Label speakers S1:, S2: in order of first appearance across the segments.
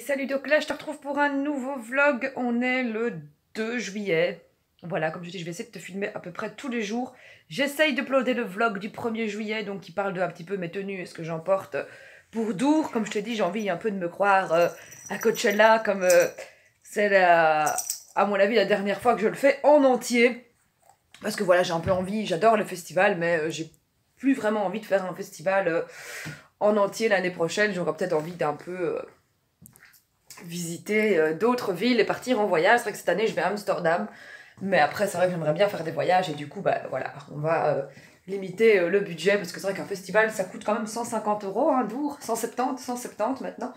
S1: salut, donc là je te retrouve pour un nouveau vlog. On est le 2 juillet. Voilà, comme je dis, je vais essayer de te filmer à peu près tous les jours. J'essaye d'uploader le vlog du 1er juillet, donc qui parle de un petit peu mes tenues et ce que j'emporte pour Dour. Comme je te dis, j'ai envie un peu de me croire à Coachella, comme c'est à mon avis la dernière fois que je le fais en entier. Parce que voilà, j'ai un peu envie, j'adore le festival, mais j'ai plus vraiment envie de faire un festival en entier l'année prochaine. J'aurais peut-être envie d'un peu visiter d'autres villes et partir en voyage. C'est vrai que cette année je vais à Amsterdam, mais après c'est vrai que j'aimerais bien faire des voyages et du coup bah voilà, on va limiter le budget parce que c'est vrai qu'un festival ça coûte quand même 150 € un Dour, 170 maintenant.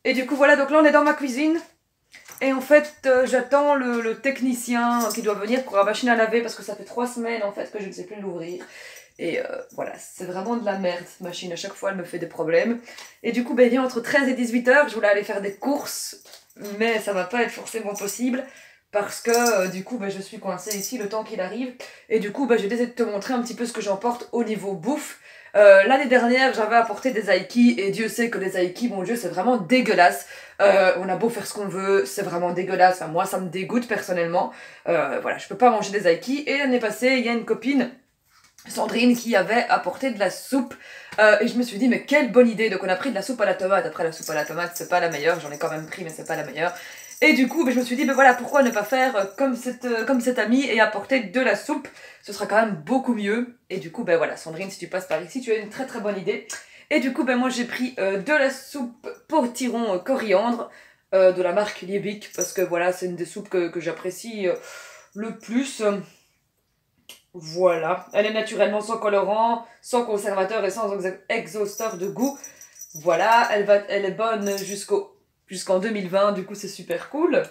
S1: Et du coup voilà, donc là on est dans ma cuisine et en fait j'attends le technicien qui doit venir pour la machine à laver parce que ça fait 3 semaines en fait que je ne sais plus l'ouvrir. Et voilà, c'est vraiment de la merde cette machine, à chaque fois elle me fait des problèmes. Et du coup, ben, il vient entre 13 et 18 h, je voulais aller faire des courses, mais ça va pas être forcément possible, parce que du coup, ben, je suis coincée ici le temps qu'il arrive. Et du coup, ben, je vais essayer de te montrer un petit peu ce que j'emporte au niveau bouffe. L'année dernière, j'avais apporté des Aiki, et Dieu sait que les Aiki, mon Dieu, c'est vraiment dégueulasse. On a beau faire ce qu'on veut, c'est vraiment dégueulasse. Enfin, moi, ça me dégoûte personnellement. Voilà, je peux pas manger des Aiki. Et l'année passée, il y a une copine, Sandrine, qui avait apporté de la soupe et je me suis dit mais quelle bonne idée. Donc on a pris de la soupe à la tomate. Après la soupe à la tomate c'est pas la meilleure, j'en ai quand même pris mais c'est pas la meilleure. Et du coup je me suis dit ben voilà, pourquoi ne pas faire comme cette amie et apporter de la soupe, ce sera quand même beaucoup mieux. Et du coup ben voilà, Sandrine, si tu passes par ici tu as une très très bonne idée. Et du coup ben moi j'ai pris de la soupe potiron coriandre de la marque Liebig, parce que voilà c'est une des soupes que j'apprécie le plus. Voilà, elle est naturellement sans colorant, sans conservateur et sans exhausteur de goût. Voilà, elle est bonne jusqu'en 2020, du coup c'est super cool.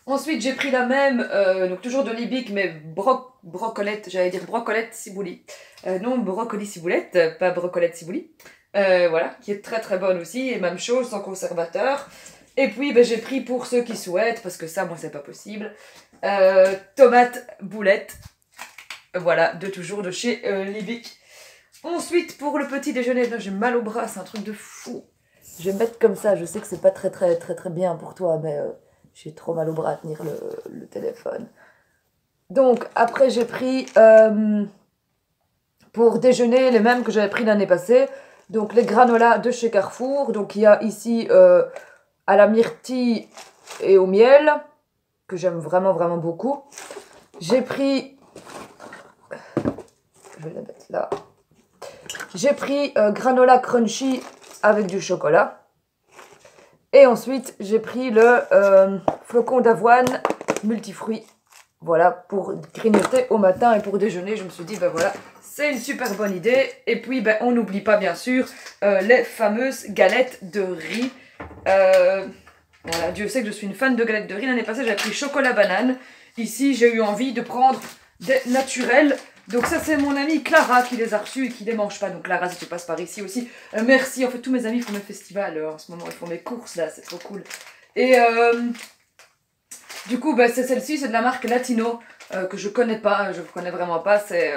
S1: Ensuite j'ai pris la même, donc toujours de Liebig, mais brocolette, j'allais dire brocolette cibouli. Non, brocoli ciboulette, pas brocolette cibouli. Voilà, qui est très très bonne aussi, et même chose, sans conservateur. Et puis ben, j'ai pris pour ceux qui souhaitent, parce que ça moi c'est pas possible, tomate boulette. Voilà, toujours de chez Liebig. Ensuite, pour le petit déjeuner, là j'ai mal au bras, c'est un truc de fou. Je vais me mettre comme ça, je sais que c'est pas très bien pour toi, mais j'ai trop mal au bras à tenir le téléphone. Donc, après j'ai pris pour déjeuner les mêmes que j'avais pris l'année passée. Donc les granolas de chez Carrefour. Donc il y a ici à la myrtille et au miel, que j'aime vraiment vraiment beaucoup. J'ai pris... Je vais la mettre là. J'ai pris granola crunchy avec du chocolat. Et ensuite, j'ai pris le flocon d'avoine multifruits. Voilà, pour grignoter au matin et pour déjeuner. Je me suis dit, ben voilà, c'est une super bonne idée. Et puis, ben, on n'oublie pas, bien sûr, les fameuses galettes de riz. Voilà, Dieu sait que je suis une fan de galettes de riz. L'année passée, j'avais pris chocolat banane. Ici, j'ai eu envie de prendre des naturels. Donc ça c'est mon amie Clara qui les a reçus et qui les mange pas. Donc Clara, si tu passes par ici aussi, merci. En fait tous mes amis font mes festivals en ce moment, ils font mes courses là, c'est trop cool. Et du coup bah, c'est celle-ci, c'est de la marque Latino que je connais pas, je connais vraiment pas. C'est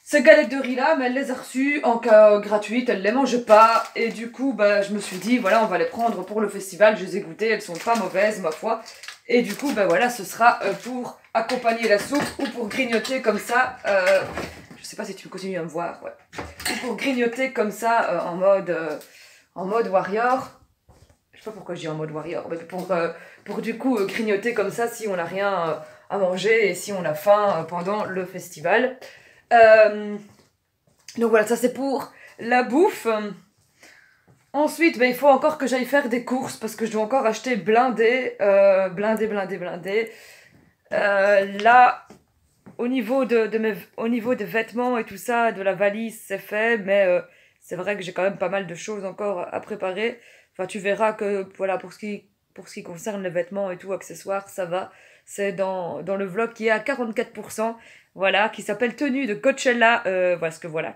S1: ces galettes de riz là, mais elle les a reçues en cas gratuite, elle les mange pas. Et du coup bah, je me suis dit voilà, on va les prendre pour le festival. Je les ai goûtées, elles sont pas mauvaises ma foi. Et du coup, ben voilà, ce sera pour accompagner la soupe ou pour grignoter comme ça. Je sais pas si tu continues à me voir, ouais. Ou pour grignoter comme ça en mode warrior. Je sais pas pourquoi je dis en mode warrior, mais pour du coup grignoter comme ça si on n'a rien à manger et si on a faim pendant le festival. Donc voilà, ça c'est pour la bouffe. Ensuite, ben, il faut encore que j'aille faire des courses parce que je dois encore acheter blindé. Là, au niveau au niveau des vêtements et tout ça, de la valise, c'est fait, mais c'est vrai que j'ai quand même pas mal de choses encore à préparer. Enfin, tu verras que voilà, pour ce qui concerne les vêtements et tout, accessoires, ça va. C'est dans le vlog qui est à 44%, voilà, qui s'appelle Tenue de Coachella. Parce que voilà,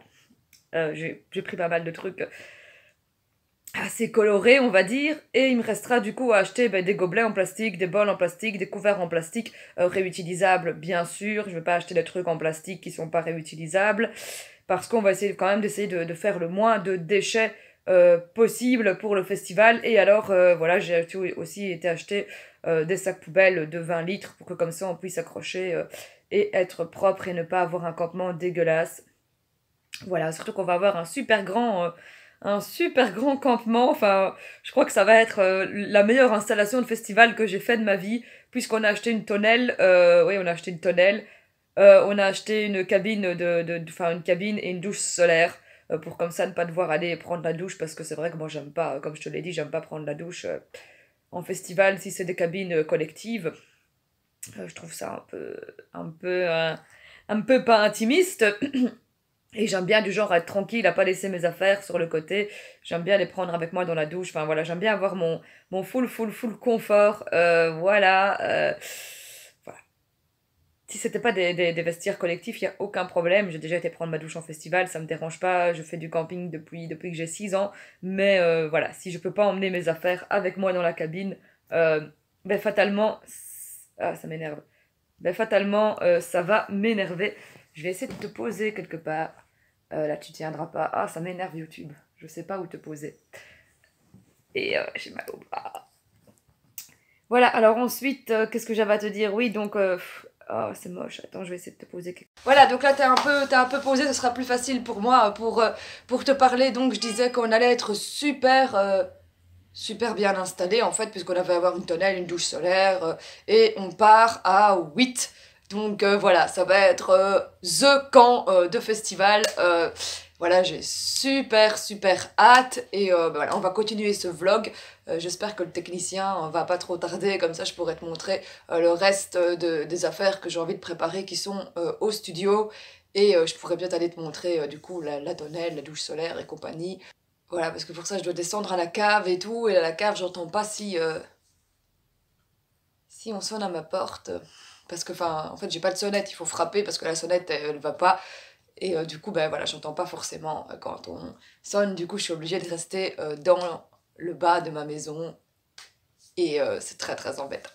S1: j'ai pris pas mal de trucs assez coloré, on va dire, et il me restera du coup à acheter des gobelets en plastique, des bols en plastique, des couverts en plastique, réutilisables bien sûr. Je ne vais pas acheter des trucs en plastique qui sont pas réutilisables, parce qu'on va essayer quand même d'essayer de faire le moins de déchets possible pour le festival. Et alors, voilà, j'ai aussi été acheter des sacs poubelles de 20 litres pour que comme ça on puisse accrocher et être propre et ne pas avoir un campement dégueulasse. Voilà, surtout qu'on va avoir un super grand campement. Enfin, je crois que ça va être la meilleure installation de festival que j'ai fait de ma vie, puisqu'on a acheté une tonnelle. Oui, on a acheté une tonnelle. On a acheté une cabine enfin une cabine et une douche solaire pour comme ça ne pas devoir aller prendre la douche parce que c'est vrai que moi j'aime pas, comme je te l'ai dit, j'aime pas prendre la douche en festival si c'est des cabines collectives. Je trouve ça un peu pas intimiste. Et j'aime bien du genre être tranquille, à pas laisser mes affaires sur le côté. J'aime bien les prendre avec moi dans la douche. Enfin voilà, j'aime bien avoir mon full confort. Voilà. Voilà. Si c'était pas des vestiaires collectifs, il n'y a aucun problème. J'ai déjà été prendre ma douche en festival, ça me dérange pas. Je fais du camping depuis que j'ai 6 ans. Mais voilà, si je peux pas emmener mes affaires avec moi dans la cabine, ben fatalement... Ah, ça m'énerve. Ben fatalement, ça va m'énerver. Je vais essayer de te poser quelque part. Là, tu tiendras pas. Ah, ça m'énerve YouTube. Je sais pas où te poser. Et j'ai mal au bras. Voilà, alors ensuite, qu'est-ce que j'avais à te dire? Oui, donc... oh, c'est moche. Attends, je vais essayer de te poser quelque... Voilà, donc là, t'es un peu posé. Ce sera plus facile pour moi pour te parler. Donc, je disais qu'on allait être super bien installé en fait, puisqu'on avait avoir une tonnelle, une douche solaire, et on part à 8. Donc voilà, ça va être the camp de festival. Voilà, j'ai super hâte et voilà, on va continuer ce vlog. J'espère que le technicien va pas trop tarder, comme ça je pourrai te montrer le reste des affaires que j'ai envie de préparer qui sont au studio. Et je pourrais peut-être aller te montrer du coup la tonnelle, la douche solaire et compagnie. Voilà, parce que pour ça je dois descendre à la cave et tout, et à la cave j'entends pas si on sonne à ma porte. Parce que, enfin, en fait, j'ai pas de sonnette, il faut frapper parce que la sonnette, elle va pas. Et du coup, ben voilà, j'entends pas forcément quand on sonne. Du coup, je suis obligée de rester dans le bas de ma maison. Et c'est très embêtant.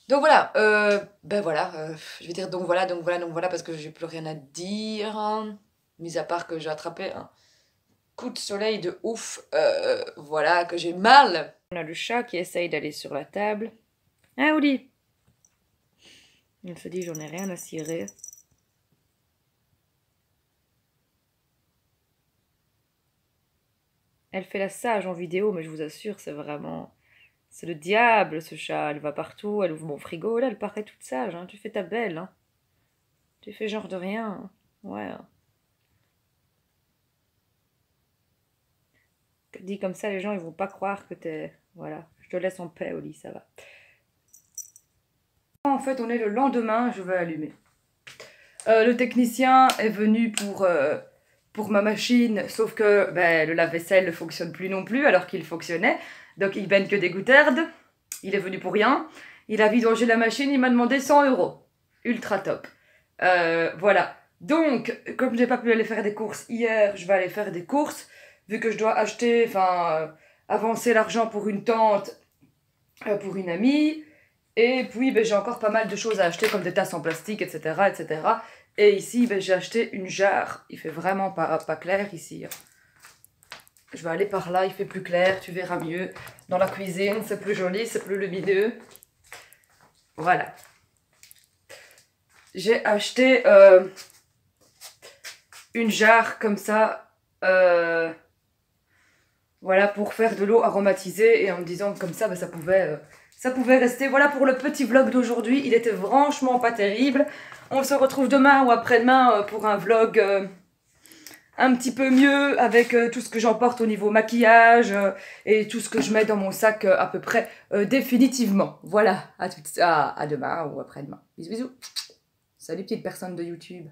S1: Donc voilà, ben voilà, je vais dire donc voilà, parce que j'ai plus rien à dire. Mis à part que j'ai attrapé un coup de soleil de ouf. Voilà, que j'ai mal. On a le chat qui essaye d'aller sur la table. Hein, Oli? Il se dit, j'en ai rien à cirer. Elle fait la sage en vidéo, mais je vous assure, c'est vraiment... C'est le diable, ce chat. Elle va partout, elle ouvre mon frigo. Là, elle paraît toute sage, hein. Tu fais ta belle, hein. Tu fais genre de rien, hein. Ouais. Dit comme ça, les gens, ils vont pas croire que t'es... Voilà. Je te laisse en paix, Oli, ça va. En fait, on est le lendemain, je vais allumer. Le technicien est venu pour ma machine, sauf que ben, le lave-vaisselle ne fonctionne plus non plus, alors qu'il fonctionnait. Donc il baigne que des goutardes. Il est venu pour rien. Il a vidangé la machine, il m'a demandé 100 €. Ultra top. Voilà. Donc, comme j'ai pas pu aller faire des courses hier, je vais aller faire des courses, vu que je dois acheter, enfin, avancer l'argent pour une tante, pour une amie. Et puis, ben, j'ai encore pas mal de choses à acheter, comme des tasses en plastique, etc. etc. Et ici, ben, j'ai acheté une jarre. Il fait vraiment pas clair ici. Je vais aller par là, il fait plus clair, tu verras mieux. Dans la cuisine, c'est plus joli, c'est plus lumineux. Voilà. J'ai acheté une jarre comme ça. Voilà, pour faire de l'eau aromatisée. Et en me disant que comme ça, ben, ça pouvait rester. Voilà pour le petit vlog d'aujourd'hui. Il était franchement pas terrible. On se retrouve demain ou après-demain pour un vlog un petit peu mieux avec tout ce que j'emporte au niveau maquillage et tout ce que je mets dans mon sac à peu près définitivement. Voilà, à demain ou après-demain. Bisous, bisous. Salut petite personne de YouTube.